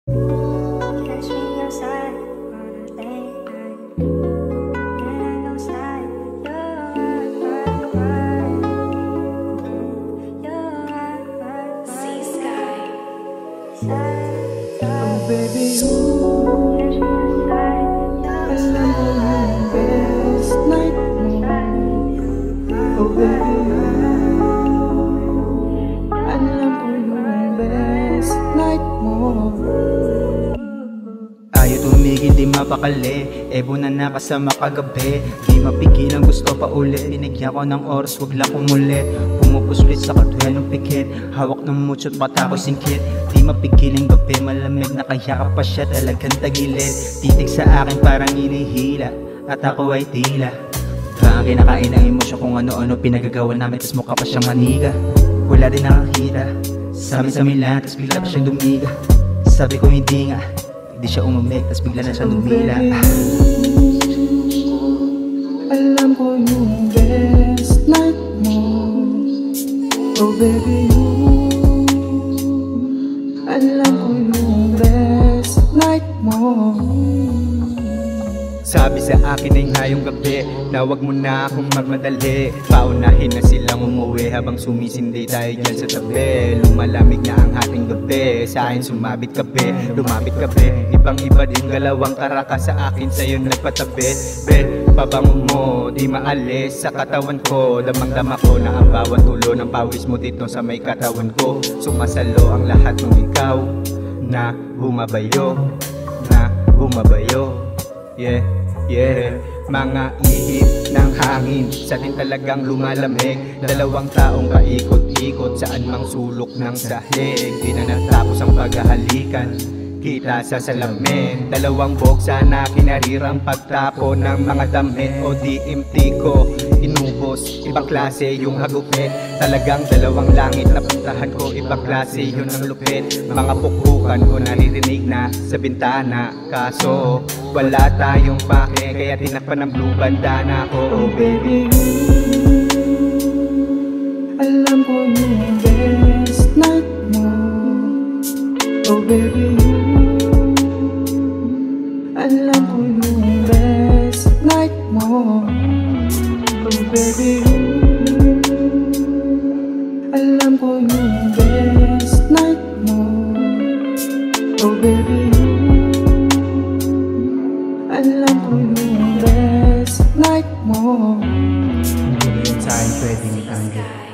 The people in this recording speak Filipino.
Catch me outside on a late night, and I know side. See sky. Oh baby, alam mo yung best night mo. Oh baby, alam ko yung best night mo. Ayaw tumigil, di mapakali. Ebo na nakasama kagabi, di mapigil ang gusto pa uli. Binigyan ko ng oras, wag lang kumuli. Pumupuslit sa katwihan ng pikit, hawak ng mutsot mata ko singkit. Di mapigil ang gabi, malamig na kaya ka pa siya talagang tagilid. Titig sa akin parang inihila, at ako ay tila. Parang kinakain ang emosyon kung ano-ano pinagagawa namin, tas mukha pa siyang maniga. Wala din nakakita, samin-samin lang, tas bigla pa siyang dumiga. Sabi ko hindi nga, hindi siya umamig, tas bigla na siya dumila. Alam ko yung best night mo. Oh baby, alam ko yung best night mo. Sabi sa akin ay ngayong gabi na wag mo na akong magmadali. Paunahin na silang umuwi habang sumisindi tayo dyan sa tabi. Lumalamig na ang ating gabi, sa akin sumabit kape, lumapit kape. Ibang iba din galawang karaka sa akin, sa'yo nagpatabi. Bet, pabango mo, di maalis sa katawan ko. Damang-dama ko na ang bawat tulo ng pawis mo dito sa may katawan ko. Sumasalo ang lahat ng ikaw na bumabayo, na bumabayo. Yeah, yeah. Mga ihip ng hangin sa atin talagang lumalamig. Dalawang taong paikot-ikot saan mang sulok ng sahig. Di na natapos ang paghahalikan, kita sa salamin. Dalawang boksa na kinarirang pagtapo ng mga damit o DMT ko inubos, ibang klase yung hagupit. Talagang dalawang langit na puntahan ko, ibang klase yun ang lupit. Mga pukukan ko naririnig na sa bintana, kaso wala tayong pake, kaya tinakpan ng blue bandana ko. Oh baby, alam ko yung best night mo. Oh baby, alam ko yung best night mo. Oh baby, alam ko yung best night mo. Oh baby, alam ko yung best night mo. Hindi rin sa'kin pwedeng itanggi.